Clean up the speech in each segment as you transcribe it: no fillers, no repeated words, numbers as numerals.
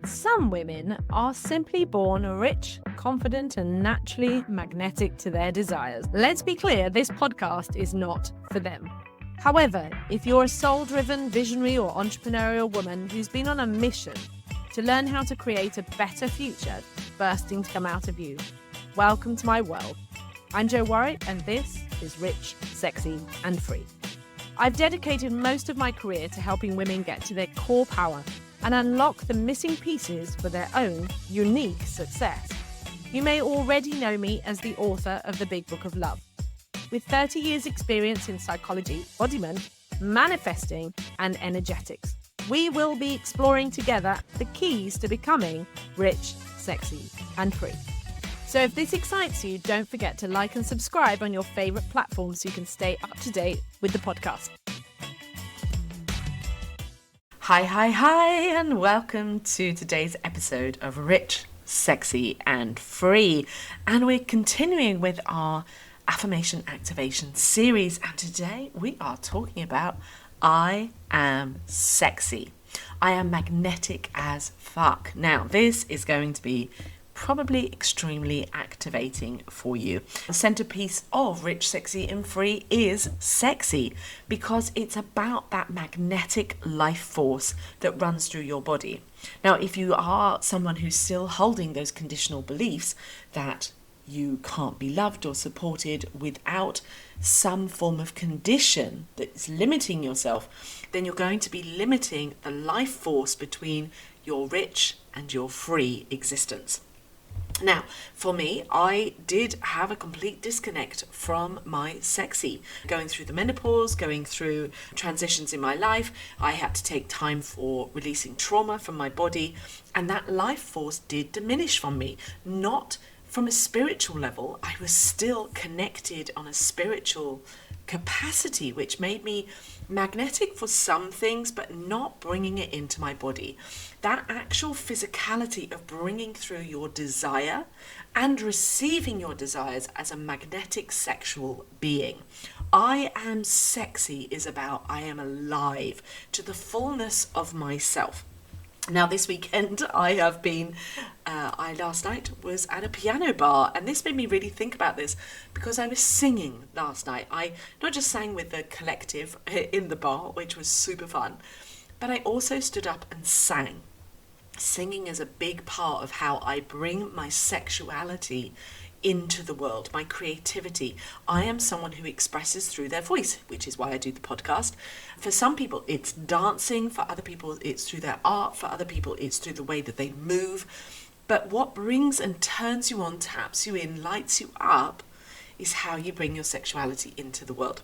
Some women are simply born rich, confident, and naturally magnetic to their desires. Let's be clear, this podcast is not for them. However, if you're a soul-driven, visionary, or entrepreneurial woman who's been on a mission to learn how to create a better future bursting to come out of you, welcome to my world. I'm Jo Warwick, and this is Rich, Sexy, and Free. I've dedicated most of my career to helping women get to their core power and unlock the missing pieces for their own unique success. You may already know me as the author of The Big Book of Love. With 30 years experience in psychology, embodiment, manifesting, and energetics, we will be exploring together the keys to becoming rich, sexy, and free. So if this excites you, don't forget to like and subscribe on your favorite platform so you can stay up to date with the podcast. Hi, and welcome to today's episode of Rich, Sexy, and Free. And we're continuing with our Affirmation Activation series. And today we are talking about I am sexy. I am magnetic as fuck. Now, this is going to be probably extremely activating for you. The centerpiece of Rich, Sexy and Free is sexy because it's about that magnetic life force that runs through your body. Now, if you are someone who's still holding those conditional beliefs that you can't be loved or supported without some form of condition that is limiting yourself, then you're going to be limiting the life force between your rich and your free existence. Now, for me, I did have a complete disconnect from my sexy. Going through the menopause, going through transitions in my life, I had to take time for releasing trauma from my body, and that life force did diminish from me. Not from a spiritual level, I was still connected on a spiritual capacity, which made me magnetic for some things, but not bringing it into my body. That actual physicality of bringing through your desire and receiving your desires as a magnetic sexual being. I am sexy is about I am alive to the fullness of myself. Now, this weekend I last night was at a piano bar, and this made me really think about this because I was singing last night. I not just sang with the collective in the bar, which was super fun, but I also stood up and sang. Singing is a big part of how I bring my sexuality into the world, my creativity. I am someone who expresses through their voice, which is why I do the podcast. For some people, it's dancing. For other people, it's through their art. For other people, it's through the way that they move. But what brings and turns you on, taps you in, lights you up, is how you bring your sexuality into the world.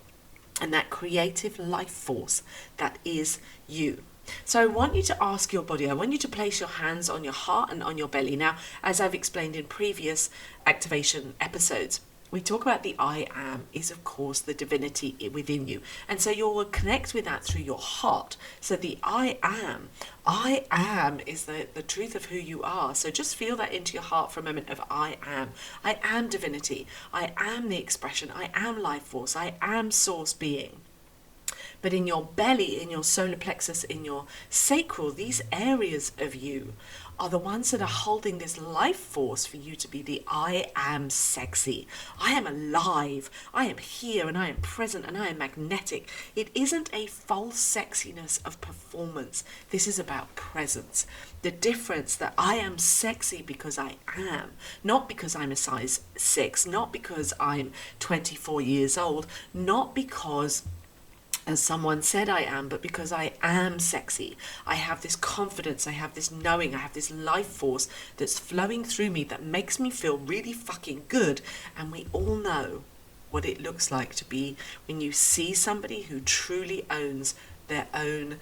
And that creative life force that is you. So I want you to ask your body, I want you to place your hands on your heart and on your belly. Now, as I've explained in previous activation episodes, we talk about the I am is, of course, the divinity within you. And so you'll connect with that through your heart. So the I am is the truth of who you are. So just feel that into your heart for a moment of I am divinity. I am the expression. I am life force. I am source being. But in your belly, in your solar plexus, in your sacral, these areas of you are the ones that are holding this life force for you to be the I am sexy. I am alive. I am here and I am present and I am magnetic. It isn't a false sexiness of performance. This is about presence. The difference that I am sexy because I am, not because I'm a size 6, not because I'm 24 years old, not because as someone said I am, but because I am sexy. I have this confidence, I have this knowing, I have this life force that's flowing through me that makes me feel really fucking good. And we all know what it looks like to be when you see somebody who truly owns their own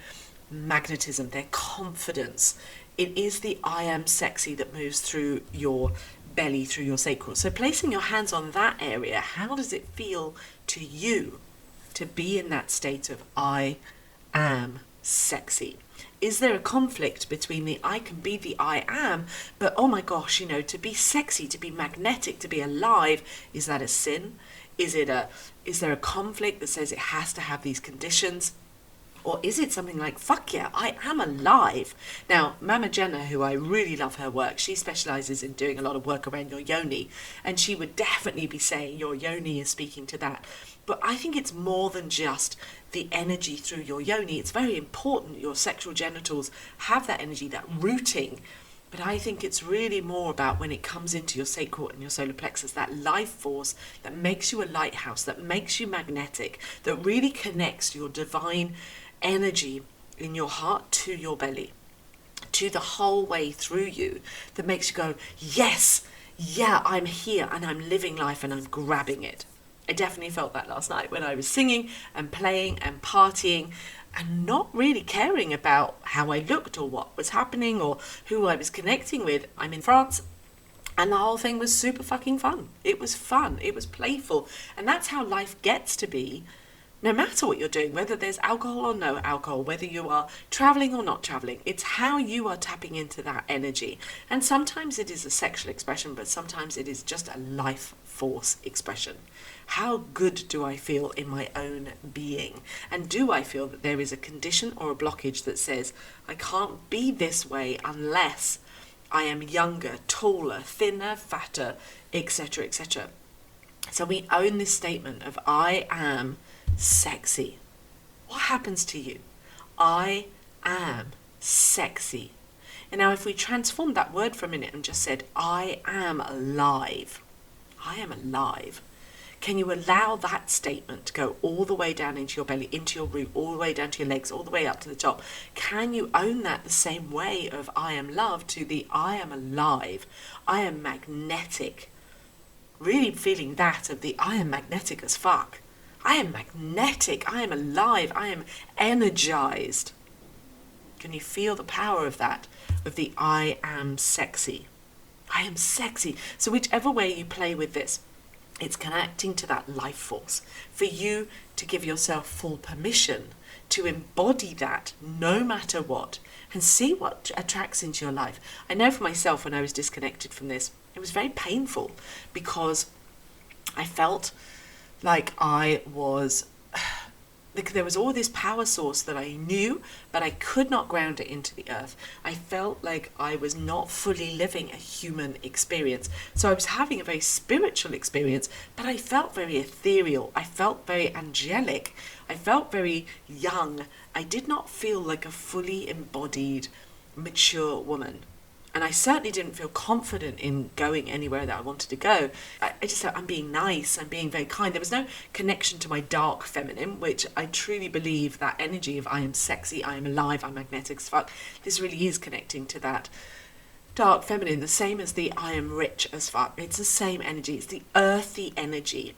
magnetism, their confidence. It is the I am sexy that moves through your belly, through your sacral. So placing your hands on that area, how does it feel to you to be in that state of I am sexy? Is there a conflict between the I can be the I am, but oh my gosh, to be sexy, to be magnetic, to be alive, is that a sin? Is there a conflict that says it has to have these conditions? Or is it something like, fuck yeah, I am alive? Now, Mama Jenna, who I really love her work, she specialises in doing a lot of work around your yoni, and she would definitely be saying your yoni is speaking to that. But I think it's more than just the energy through your yoni. It's very important your sexual genitals have that energy, that rooting. But I think it's really more about when it comes into your sacral and your solar plexus, that life force that makes you a lighthouse, that makes you magnetic, that really connects your divine energy in your heart to your belly, to the whole way through you, that makes you go, yes, yeah, I'm here and I'm living life and I'm grabbing it. I definitely felt that last night when I was singing and playing and partying and not really caring about how I looked or what was happening or who I was connecting with. I'm in France and the whole thing was super fucking fun. It was fun. It was playful. And that's how life gets to be, no matter what you're doing, whether there's alcohol or no alcohol, whether you are traveling or not traveling. It's how you are tapping into that energy. And sometimes it is a sexual expression, but sometimes it is just a life force expression. How good do I feel in my own being? And do I feel that there is a condition or a blockage that says, I can't be this way unless I am younger, taller, thinner, fatter, etc., etc. So we own this statement of I am sexy. What happens to you? I am sexy. And now if we transform that word for a minute and just said, I am alive. I am alive. Can you allow that statement to go all the way down into your belly, into your root, all the way down to your legs, all the way up to the top? Can you own that the same way of I am love to the I am alive, I am magnetic? Really feeling that of the I am magnetic as fuck. I am magnetic, I am alive, I am energized. Can you feel the power of that, of the I am sexy? I am sexy. So whichever way you play with this, it's connecting to that life force for you to give yourself full permission to embody that no matter what and see what attracts into your life. I know for myself when I was disconnected from this, it was very painful because I felt like there was all this power source that I knew, but I could not ground it into the earth. I felt like I was not fully living a human experience. So I was having a very spiritual experience, but I felt very ethereal. I felt very angelic. I felt very young. I did not feel like a fully embodied, mature woman. And I certainly didn't feel confident in going anywhere that I wanted to go. I just thought, I'm being nice, I'm being very kind. There was no connection to my dark feminine, which I truly believe that energy of I am sexy, I am alive, I'm magnetic as fuck. This really is connecting to that dark feminine, the same as the I am rich as fuck. It's the same energy, it's the earthy energy.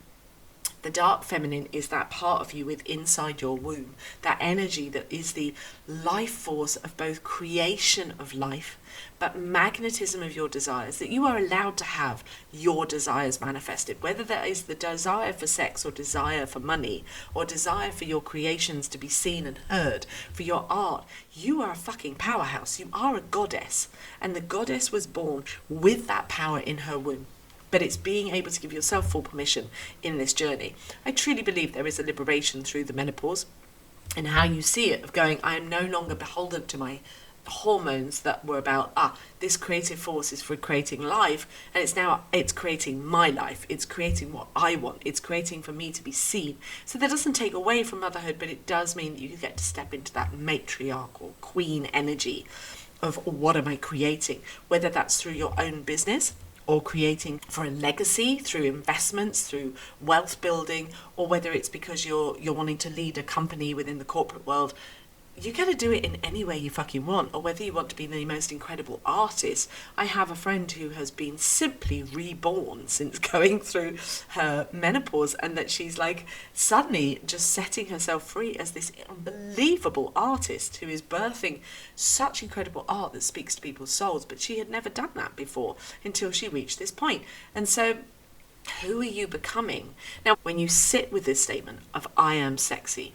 The dark feminine is that part of you with inside your womb, that energy that is the life force of both creation of life, but magnetism of your desires, that you are allowed to have your desires manifested, whether that is the desire for sex or desire for money or desire for your creations to be seen and heard, for your art. You are a fucking powerhouse. You are a goddess, and the goddess was born with that power in her womb. But it's being able to give yourself full permission in this journey. I truly believe there is a liberation through the menopause and how you see it, of going, I am no longer beholden to my hormones that were about, this creative force is for creating life, and it's creating my life. It's creating what I want. It's creating for me to be seen. So that doesn't take away from motherhood, but it does mean that you get to step into that matriarch or queen energy of what am I creating, whether that's through your own business, or creating for a legacy through investments, through wealth building, or whether it's because you're wanting to lead a company within the corporate world. You get to do it in any way you fucking want, or whether you want to be the most incredible artist. I have a friend who has been simply reborn since going through her menopause, and that she's like suddenly just setting herself free as this unbelievable artist who is birthing such incredible art that speaks to people's souls. But she had never done that before until she reached this point. And so who are you becoming? Now, when you sit with this statement of I am sexy,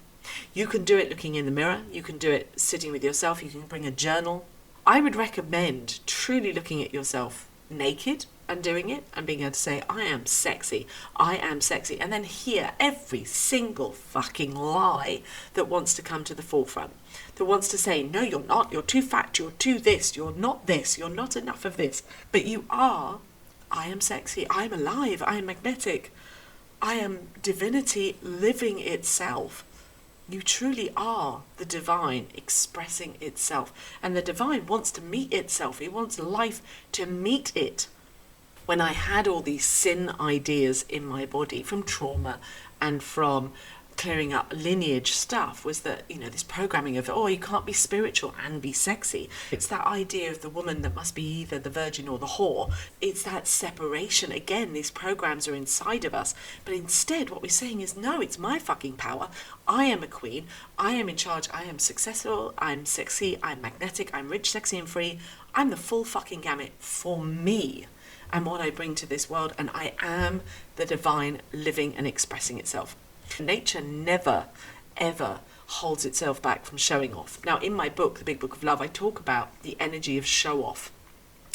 you can do it looking in the mirror, you can do it sitting with yourself, you can bring a journal. I would recommend truly looking at yourself naked and doing it and being able to say, I am sexy, and then hear every single fucking lie that wants to come to the forefront, that wants to say, no, you're not, you're too fat, you're too this, you're not enough of this, but you are. I am sexy, I am alive, I am magnetic, I am divinity living itself. You truly are the divine expressing itself, and the divine wants to meet itself. It wants life to meet it. When I had all these sin ideas in my body from trauma and from clearing up lineage stuff, was that, this programming of, you can't be spiritual and be sexy. It's that idea of the woman that must be either the virgin or the whore. It's that separation. Again, these programs are inside of us. But instead, what we're saying is, no, it's my fucking power. I am a queen. I am in charge. I am successful. I'm sexy. I'm magnetic. I'm rich, sexy, and free. I'm the full fucking gamut for me and what I bring to this world. And I am the divine living and expressing itself. Nature never, ever holds itself back from showing off. Now, in my book, The Big Book of Love, I talk about the energy of show off.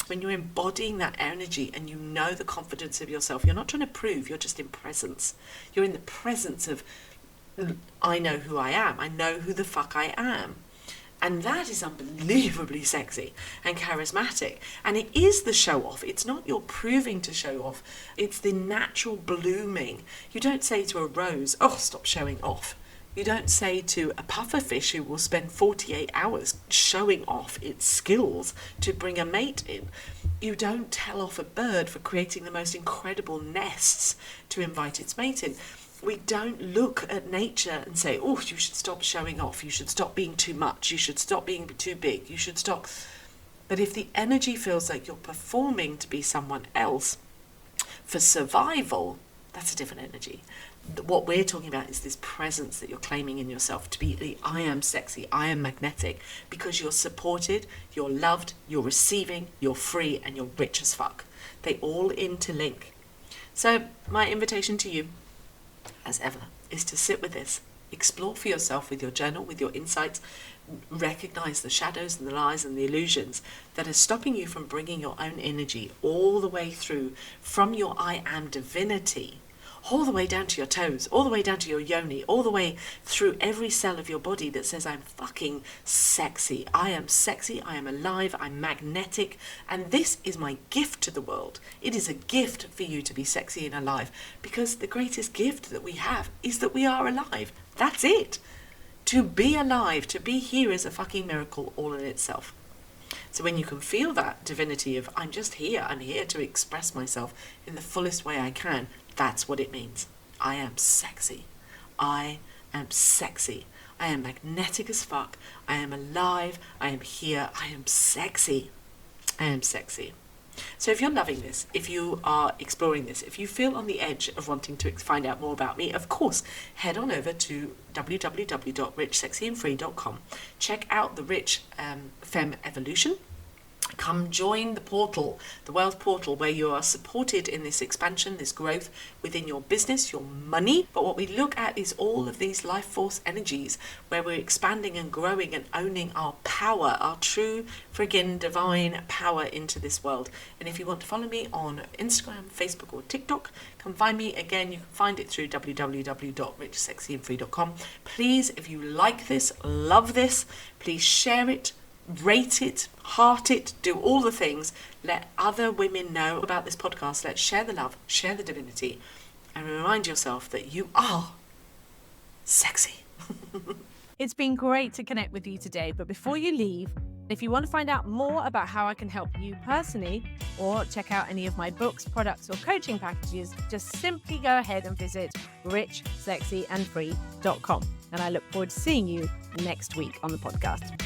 When you're embodying that energy and you know the confidence of yourself, you're not trying to prove, you're just in presence. You're in the presence of, I know who I am. I know who the fuck I am. And that is unbelievably sexy and charismatic. And it is the show off. It's not you're proving to show off. It's the natural blooming. You don't say to a rose, oh, stop showing off. You don't say to a pufferfish who will spend 48 hours showing off its skills to bring a mate in. You don't tell off a bird for creating the most incredible nests to invite its mate in. We don't look at nature and say, oh, you should stop showing off, you should stop being too much, you should stop being too big, you should stop. But if the energy feels like you're performing to be someone else for survival, that's a different energy. What we're talking about is this presence that you're claiming in yourself to be the I am sexy, I am magnetic, because you're supported, you're loved, you're receiving, you're free, and you're rich as fuck. They all interlink. So my invitation to you, as ever, is to sit with this, explore for yourself with your journal, with your insights, recognize the shadows and the lies and the illusions that are stopping you from bringing your own energy all the way through from your I am divinity, all the way down to your toes, all the way down to your yoni, all the way through every cell of your body that says, I'm fucking sexy, I am alive, I'm magnetic, and this is my gift to the world. It is a gift for you to be sexy and alive, because the greatest gift that we have is that we are alive. That's it. To be alive, to be here is a fucking miracle all in itself. So when you can feel that divinity of, I'm just here, I'm here to express myself in the fullest way I can, that's what it means. I am sexy. I am sexy. I am magnetic as fuck. I am alive. I am here. I am sexy. I am sexy. So if you're loving this, if you are exploring this, if you feel on the edge of wanting to find out more about me, of course, head on over to www.richsexyandfree.com. Check out the Rich Femme Evolution. Come join the portal, the wealth portal, where you are supported in this expansion, this growth within your business, your money. But what we look at is all of these life force energies where we're expanding and growing and owning our power, our true friggin' divine power into this world. And if you want to follow me on Instagram, Facebook or TikTok, come find me. Again, you can find it through www.richsexyandfree.com. Please, if you like this, love this, please share it, rate it, heart it, do all the things. Let other women know about this podcast. Let's share the love, share the divinity, and remind yourself that you are sexy. It's been great to connect with you today, but before you leave, if you want to find out more about how I can help you personally, or check out any of my books, products, or coaching packages, just simply go ahead and visit richsexyandfree.com. And I look forward to seeing you next week on the podcast.